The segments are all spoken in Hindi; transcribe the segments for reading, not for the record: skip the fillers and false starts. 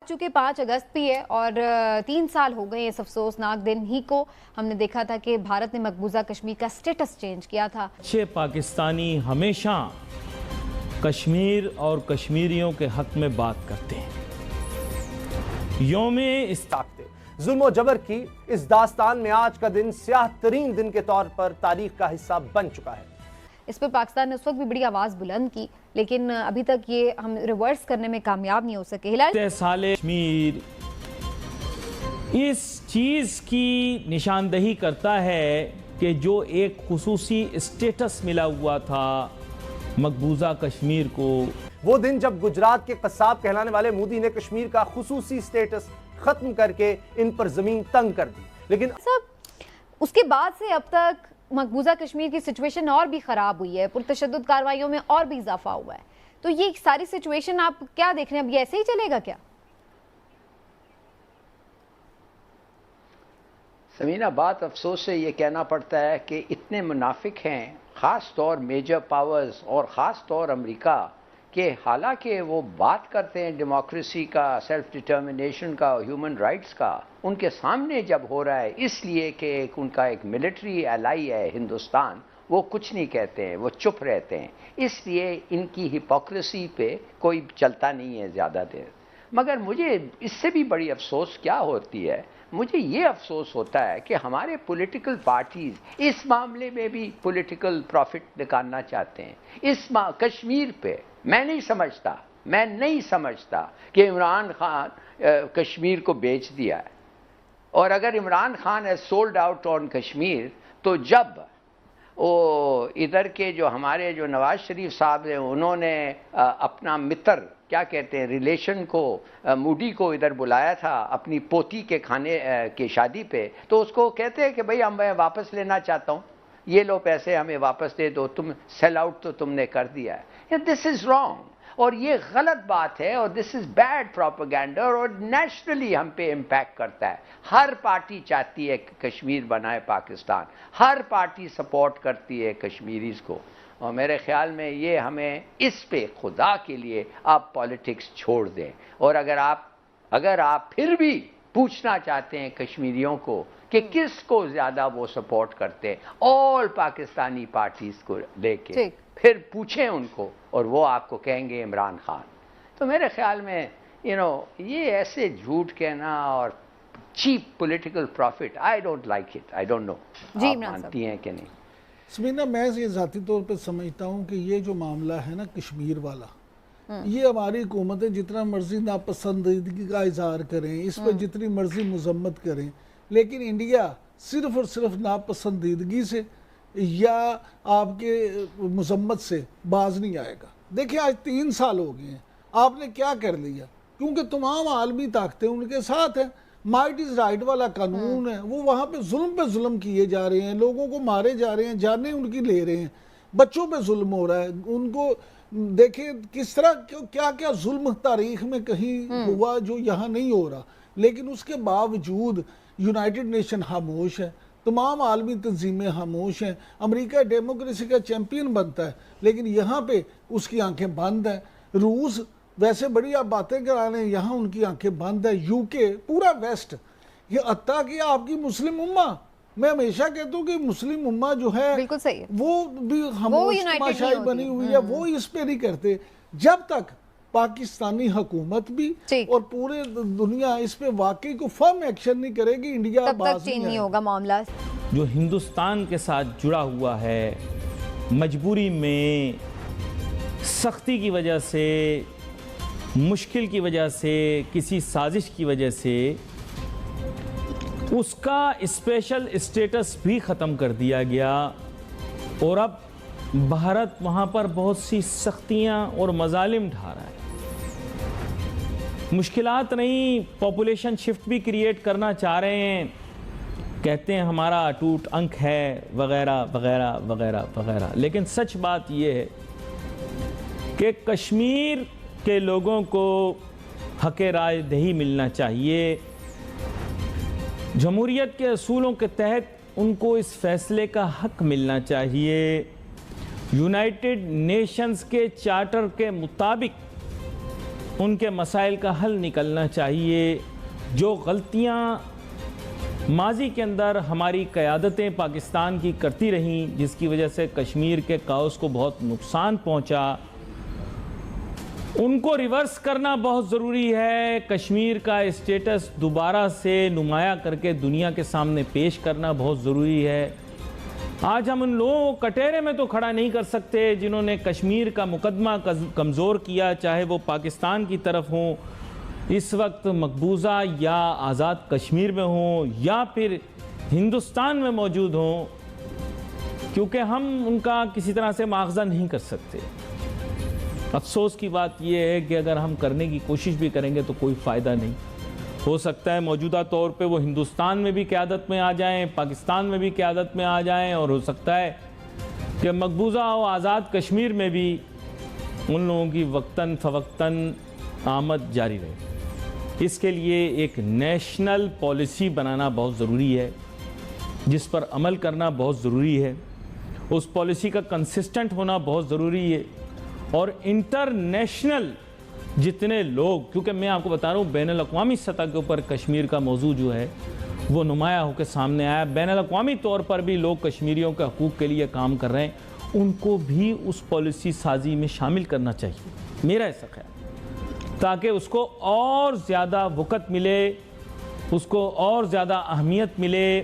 चूंकि 5 अगस्त भी है और 3 साल हो गए इस अफसोसनाक दिन ही को। हमने देखा था कि भारत ने मकबूजा कश्मीर का स्टेटस चेंज किया था। अच्छे पाकिस्तानी हमेशा कश्मीर और कश्मीरियों के हक में बात करते हैं। यौमे ताकते जुल्म और जबर की इस दास्तान में आज का दिन स्याह तरीन दिन के तौर पर तारीख का हिस्सा बन चुका है। इस पर पाकिस्तान ने उस वक्त भी बड़ी आवाज बुलंद की, लेकिन अभी तक ये हम रिवर्स करने में कामयाब नहीं हो सके। साले कश्मीर इस चीज की निशानदही करता है कि जो एक खुसूसी स्टेटस मिला हुआ था मकबूजा कश्मीर को, वो दिन जब गुजरात के कसाब कहलाने वाले मोदी ने कश्मीर का खुसूसी स्टेटस खत्म करके इन पर जमीन तंग कर दी। लेकिन सब उसके बाद से अब तक मकबूजा कश्मीर की सिचुएशन और भी खराब हुई है, पुरतशद्दुद कार्रवाइयों में और भी इजाफा हुआ है। तो ये सारी सिचुएशन आप क्या देख रहे हैं, अब ये ऐसे ही चलेगा क्या? समीना, बात अफसोस से ये कहना पड़ता है कि इतने मुनाफिक हैं, ख़ास तौर मेजर पावर्स और ख़ास तौर अमेरिका के, हालांकि वो बात करते हैं डेमोक्रेसी का, सेल्फ डिटर्मिनेशन का, ह्यूमन राइट्स का, उनके सामने जब हो रहा है इसलिए कि उनका एक मिलिट्री एलाई है हिंदुस्तान, वो कुछ नहीं कहते हैं, वो चुप रहते हैं। इसलिए इनकी हिपोक्रेसी पे कोई चलता नहीं है ज़्यादा देर। मगर मुझे इससे भी बड़ी अफसोस क्या होती है, मुझे ये अफसोस होता है कि हमारे पॉलिटिकल पार्टीज इस मामले में भी पॉलिटिकल प्रॉफिट निकालना चाहते हैं। इस कश्मीर पे मैं नहीं समझता कि इमरान खान कश्मीर को बेच दिया है। और अगर इमरान खान है सोल्ड आउट ऑन कश्मीर, तो जब वो इधर के जो हमारे जो नवाज शरीफ साहब हैं, उन्होंने अपना मित्र क्या कहते हैं रिलेशन को, मूडी को इधर बुलाया था अपनी पोती के खाने के शादी पे, तो उसको कहते हैं कि भाई मैं वापस लेना चाहता हूँ, ये लो पैसे हमें वापस दे दो, तुम सेल आउट तो तुमने कर दिया है। दिस इज़ रॉन्ग और ये गलत बात है और दिस इज़ बैड प्रोपेगेंडा और नेशनली हम पे इम्पैक्ट करता है। हर पार्टी चाहती है कि कश्मीर बनाए पाकिस्तान, हर पार्टी सपोर्ट करती है कश्मीरीज़ को। और मेरे ख्याल में ये हमें इस पे खुदा के लिए आप पॉलिटिक्स छोड़ दें। और अगर आप फिर भी पूछना चाहते हैं कश्मीरियों को कि किसको ज़्यादा वो सपोर्ट करते हैं, ऑल पाकिस्तानी पार्टीज़ को लेके फिर पूछें उनको और वो आपको कहेंगे इमरान खान। तो मेरे ख्याल में ये ऐसे झूठ कहना और cheap political profit, I don't like it. I don't know आप मानती हैं कि नहीं? समीना, मैं ये ज़ाती तौर पर समझता हूँ कि ये जो मामला है ना कश्मीर वाला, ये हमारी हुकूमतें जितना मर्जी नापसंदीदगी का इजहार करें, इस पर जितनी मर्जी मजम्मत करें, लेकिन इंडिया सिर्फ और सिर्फ नापसंदीदगी से या आपके मजम्मत से बाज नहीं आएगा। देखिए आज 3 साल हो गए हैं, आपने क्या कर लिया? क्योंकि तमाम आलमी ताकतें उनके साथ हैं। माइट इज़ राइट वाला कानून है, वो वहाँ पे जुल्म किए जा रहे हैं, लोगों को मारे जा रहे हैं, जानें उनकी ले रहे हैं, बच्चों पे जुल्म हो रहा है। उनको देखिए किस तरह क्या क्या जुल्म तारीख में कहीं हुआ जो यहाँ नहीं हो रहा, लेकिन उसके बावजूद यूनाइटेड नेशन खामोश है, तमाम आलमी तंजीमें खामोश हैं। अमेरिका डेमोक्रेसी का चैम्पियन बनता है, लेकिन यहाँ पे उसकी आंखें बंद हैं। रूस वैसे बड़ी आप बातें करा रहे हैं, यहाँ उनकी आंखें बंद है। यूके, पूरा वेस्ट, ये हत्ता कि आपकी मुस्लिम उम्मा, मैं हमेशा कहता हूँ कि मुस्लिम उम्मा जो है बिल्कुल सही है, वो भी खामोश तमाशाई बनी हुई है, वो इस पे नहीं करते। जब तक पाकिस्तानी हुकूमत भी और पूरे दुनिया इस पे वाकई को फर्म एक्शन नहीं करेगी, इंडिया तब तक चेंज नहीं होगा मामला। जो हिंदुस्तान के साथ जुड़ा हुआ है, मजबूरी में, सख्ती की वजह से, मुश्किल की वजह से, किसी साजिश की वजह से, उसका स्पेशल स्टेटस भी ख़त्म कर दिया गया और अब भारत वहाँ पर बहुत सी सख्तियाँ और मजालिम ढा रहा है। मुश्किलात नहीं, पॉपुलेशन शिफ्ट भी क्रिएट करना चाह रहे हैं, कहते हैं हमारा अटूट अंक है वगैरह वगैरह वगैरह वगैरह। लेकिन सच बात यह है कि कश्मीर के लोगों को हक़ राय दही मिलना चाहिए। जमहूरियत के असूलों के तहत उनको इस फैसले का हक मिलना चाहिए। यूनाइटेड नेशंस के चार्टर के मुताबिक उनके मसाइल का हल निकलना चाहिए। जो गलतियाँ माजी के अंदर हमारी क़यादतें पाकिस्तान की करती रहीं, जिसकी वजह से कश्मीर के काउस को बहुत नुकसान पहुंचा, उनको रिवर्स करना बहुत ज़रूरी है। कश्मीर का स्टेटस दोबारा से नुमाया करके दुनिया के सामने पेश करना बहुत ज़रूरी है। आज हम उन लोगों को कटहरे में तो खड़ा नहीं कर सकते जिन्होंने कश्मीर का मुकदमा कमज़ोर किया, चाहे वो पाकिस्तान की तरफ हों, इस वक्त मकबूजा या आज़ाद कश्मीर में हों या फिर हिंदुस्तान में मौजूद हों, क्योंकि हम उनका किसी तरह से मुआवजा नहीं कर सकते। अफसोस की बात यह है कि अगर हम करने की कोशिश भी करेंगे तो कोई फ़ायदा नहीं। हो सकता है मौजूदा तौर पे वो हिंदुस्तान में भी क़यादत में आ जाएं, पाकिस्तान में भी क़यादत में आ जाएं, और हो सकता है कि मकबूजा और आज़ाद कश्मीर में भी उन लोगों की वक्तन फ़वक्तन आमद जारी रहे। इसके लिए एक नेशनल पॉलिसी बनाना बहुत ज़रूरी है, जिस पर अमल करना बहुत ज़रूरी है। उस पॉलिसी का कंसिस्टेंट होना बहुत ज़रूरी है, और इंटरनेशनल जितने लोग, क्योंकि मैं आपको बता रहा हूँ बैनुल-अक़वामी सतह के ऊपर कश्मीर का मौजू जो है वो नुमाया होकर सामने आया। बैनुल-अक़वामी तौर पर भी लोग कश्मीरियों के हकूक़ के लिए काम कर रहे हैं, उनको भी उस पॉलिसी साजी में शामिल करना चाहिए, मेरा ऐसा ख्याल, ताकि उसको और ज़्यादा वक़्त मिले, उसको और ज़्यादा अहमियत मिले,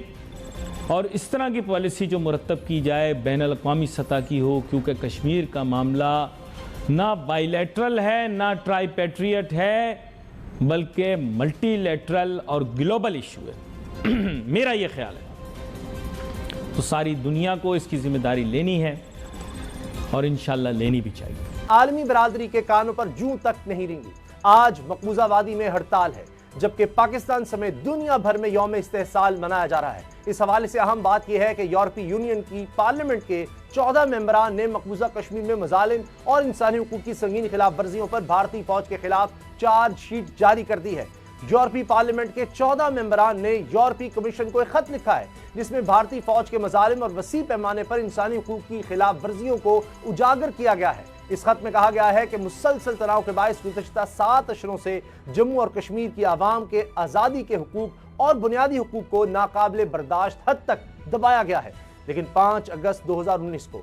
और इस तरह की पॉलिसी जो मुरतब की जाए बैनुल-अक़वामी सतह की हो, क्योंकि कश्मीर का मामला ना बाइलेटरल है ना ट्राईपेट्रियट है, बल्कि मल्टीलेटरल और ग्लोबल इशू है। मेरा ये ख्याल है। तो सारी दुनिया को इसकी जिम्मेदारी लेनी है और इंशाल्लाह लेनी भी चाहिए। आलमी बरादरी के कानों पर जूं तक नहीं रेंगी। आज मकबूजा वादी में हड़ताल है, जबकि पाकिस्तान समेत दुनिया भर में यौम इस्तेहसाल मनाया जा रहा है। इस हवाले से अहम बात यह है कि यूरोपीय यूनियन की पार्लियामेंट के 14 मेंबरान ने मकबूजा कश्मीर में मजालिम और इंसानी हुकूक की संगीन खिलाफ वर्जियों पर भारतीय फौज के खिलाफ चार्जशीट जारी कर दी है। यूरोपीय पार्लियामेंट के 14 मेंबरान ने यूरोपीय कमीशन को एक खत लिखा है, जिसमें भारतीय फौज के मजालिम और वसी पैमाने पर इंसानी हुकूक की खिलाफ वर्जियों को उजागर किया गया है। इस खत में कहा गया है कि मुसलसल तनाव के बायस गुज़श्ता 7 अशरों से जम्मू और कश्मीर की आवाम के आज़ादी के हुकूक और बुनियादी हुकूक को नाकाबिले बर्दाश्त हद तक दबाया गया है। लेकिन 5 अगस्त 2019 को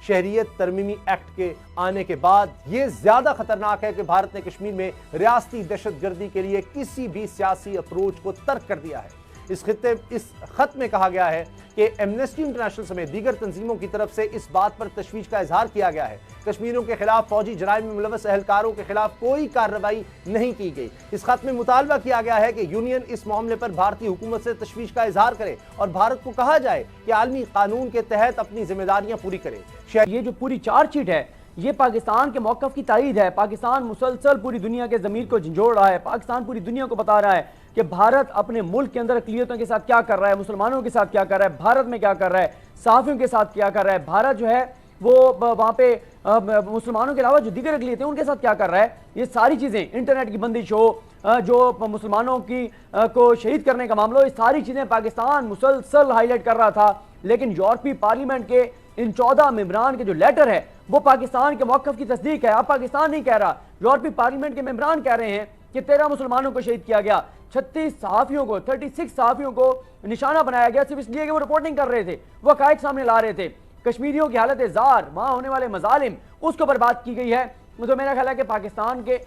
शहरियत तरमीमी एक्ट के आने के बाद यह ज्यादा खतरनाक है कि भारत ने कश्मीर में रियासती दहशतगर्दी के लिए किसी भी सियासी अप्रोच को तर्क कर दिया है। इस खत में कहा गया है कि एमनेस्टी इंटरनेशनल समेत दीगर तंजीमों की तरफ से इस बात पर तशवीश का इजहार किया गया है कश्मीरियों के खिलाफ फौजी जराइम में मुलव्वस एहलकारों के खिलाफ कोई कार्रवाई नहीं की गई। इस खत में मुतालबा किया गया है कि यूनियन इस मामले पर भारतीय हुकूमत से तशवीश का इजहार करे और भारत को कहा जाए कि आलमी कानून के तहत अपनी जिम्मेदारियां पूरी करे। ये जो पूरी चार्जशीट है ये पाकिस्तान के मौक़िफ़ की तायीद है। पाकिस्तान मुसलसल पूरी दुनिया के ज़मीर को झंझोड़ रहा है। पाकिस्तान पूरी दुनिया को बता रहा है कि भारत अपने मुल्क के अंदर अक़लियतों के साथ क्या कर रहा है, मुसलमानों के साथ क्या कर रहा है, भारत में क्या कर रहा है, सहाफ़ियों के साथ क्या कर रहा है, भारत जो है वो वहाँ पे मुसलमानों के अलावा जो दीगर अक़लियतें उनके साथ क्या कर रहा है। ये सारी चीज़ें, इंटरनेट की बंदिश हो, जो मुसलमानों की को शहीद करने का मामला हो, ये सारी चीज़ें पाकिस्तान मुसलसल हाईलाइट कर रहा था। लेकिन यूरोपीय पार्लियामेंट के इन 14 मेंबरान के जो लेटर है वो पाकिस्तान के मौक़िफ़ की तस्दीक है। अब पाकिस्तान नहीं कह रहा, यूरोपीय पार्लियामेंट के मेंबरान कह रहे हैं कि 13 मुसलमानों को शहीद किया गया, 36 सहाफ़ियों को 36 सहाफ़ियों को निशाना बनाया गया सिर्फ इसलिए कि वो रिपोर्टिंग कर रहे थे, वो हक़ाइक़ सामने ला रहे थे। कश्मीरियों की हालत ज़ार, वहाँ होने वाले मजालिम, उसके ऊपर बात की गई है। तो मेरा ख्याल है कि पाकिस्तान के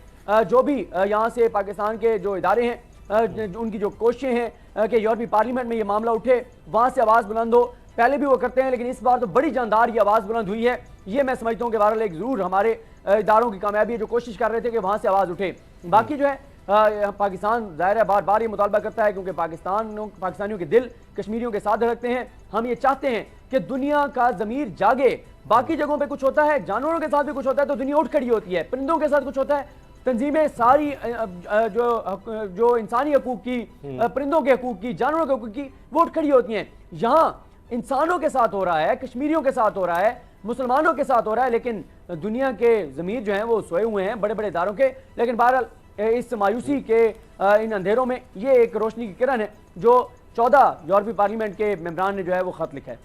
जो भी यहाँ से पाकिस्तान के जो इदारे हैं, उनकी जो कोशिशें हैं कि यूरोपीय पार्लियामेंट में ये मामला उठे, वहाँ से आवाज़ बुलंद हो, पहले भी वो करते हैं लेकिन इस बार तो बड़ी जानदार ये आवाज़ बुलंद हुई है। ये मैं समझता हूँ कि बहरहाल एक ज़रूर हमारे इदारों की कामयाबी है जो कोशिश कर रहे थे कि वहाँ से आवाज़ उठे। बाकी जो है पाकिस्तान ज़ाहिर है बार बार ये मुतालबा करता है, क्योंकि पाकिस्तानियों के दिल कश्मीरियों के साथ धड़कते हैं। हम ये चाहते हैं कि दुनिया का ज़मीर जागे। बाकी जगहों पे कुछ होता है, जानवरों के साथ भी कुछ होता है तो दुनिया उठ खड़ी होती है, परिंदों के साथ कुछ होता है, तंजीमें सारी जो इंसानी हकूक़ की, परिंदों के हकूक़ की, जानवरों के हकूक़ की, वो उठ खड़ी होती हैं। यहाँ इंसानों के साथ हो रहा है, कश्मीरियों के साथ हो रहा है, मुसलमानों के साथ हो रहा है, लेकिन दुनिया के ज़मीर जो हैं वो सोए हुए हैं बड़े बड़े इदारों के। लेकिन बहरहाल इस मायूसी के इन अंधेरों में ये एक रोशनी की किरण है जो 14 यूरोपीय पार्लियामेंट के मेंबरान ने जो है वो खत लिखा है।